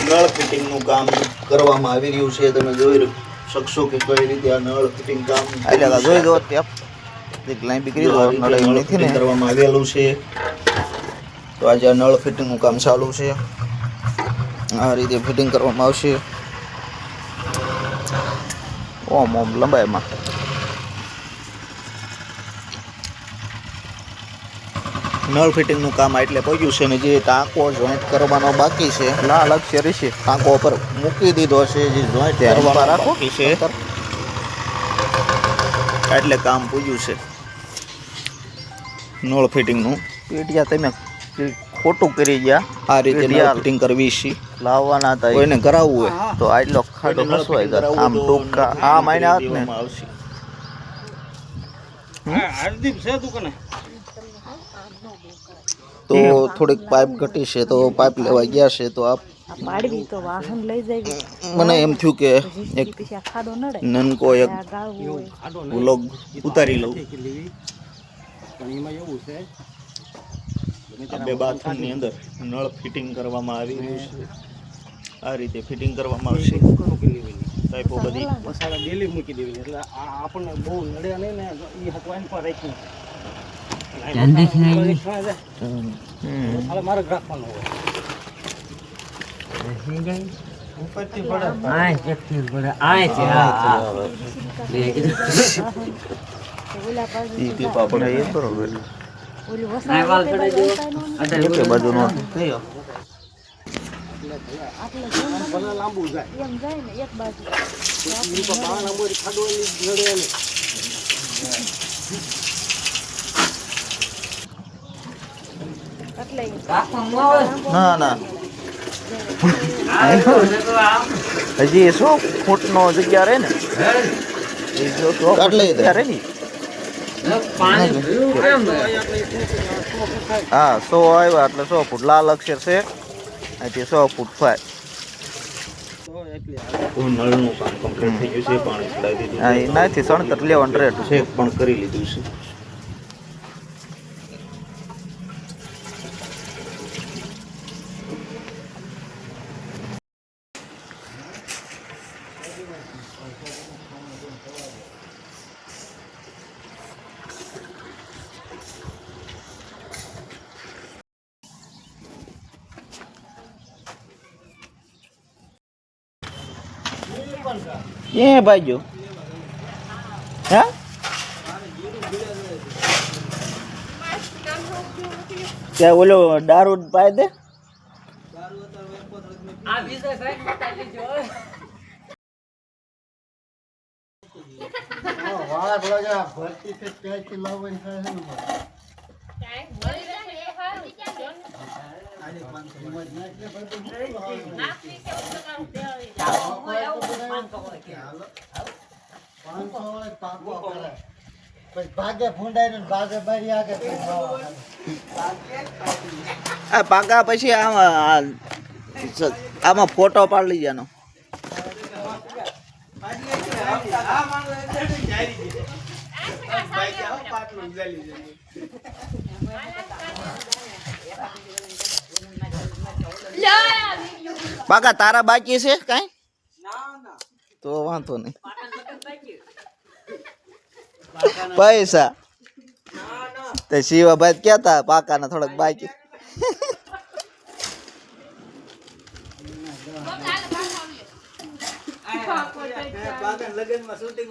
નળ ફિટિંગનું કામ કરવામાં આવી રહ્યું છે. તમે જોઈ શકશો કે કઈ રીતે આ નળ ફિટિંગ કામ જોઈ દો એક લાઈન બીકરી દો નળ નથી ને કરવામાં આવેલું છે. તો આજે આ નળ ફિટિંગનું કામ ચાલુ છે. આ રીતે ફિટિંગ કરવામાં આવશે. ઓમ લંબાઈમાં નળ ફિટિંગનું કામ એટલે પહોંચ્યું છે ને જે ટાંકો જોઈન્ટ કરવાનો બાકી છે. લાલ અક્ષર છે ટાંકો પર મૂકી દીધો છે. જે જોઈન્ટ કરવાનો બાકી છે એટલે કામ પૂજ્યું છે નળ ફિટિંગનું. પેટિયા તમે ખોટું કરી ગયા. આ રીતે નળ ફિટિંગ કરવી છે. લાવવાના હતા કોઈને કરાવવું હોય તો આટલો ખાડો ફસવાય જાય. આમ ટૂંકા આ માઈને હાથ ને તો થોડીક પાઇપ ઘટી છે તો પાઇપ લેવા ગયા છે. તો આપ મને એમ થયું કે એક નનકો એક વ્લોગ ઉતારી લઉં. બે બાથરૂમની અંદર નળ ફિટિંગ કરવામાં આવી રહ્યું છે. આ રીતે ફિટિંગ કરવામાં આવશે. પાઇપો બધી ડેલી મૂકી દેવી એટલે આપણને બહુ નડે નહીં ને એ હકવાઈન પર રાખી મારે રાખવાનું હોય લાંબુ જાય એક બાજુ ના ના હજી 100 ફૂટનો જગ્યા રહે ને એ જો 100 ફૂટ જગ્યા રહે ને હા 100 આવ્યા એટલે 100 ફૂટ લાલ અક્ષર છે અહીંથી 100 ફૂટ થાય. નળનું કામ કમ્પ્લીટ થઈ ગયું છે. પાણી ચડાવી દીધું. હા એનાથી સણતર લેવાનું રેટ છે પણ કરી લીધું છે. એ ભાઈઓ હા ત્યાં ઓલો દારૂ પાય દે ભાગે ફૂંડાઈ ભાગે બારી આગળ આ પાકા પછી આમાં ફોટો પાડી લેવાનો. પાકા તારા બાકી છે કઈ તો વાંધો નહીં. પૈસા તો શિવાભાઈ કેતા પાકા ના થોડાક બાકી. લગનમાં શૂટિંગ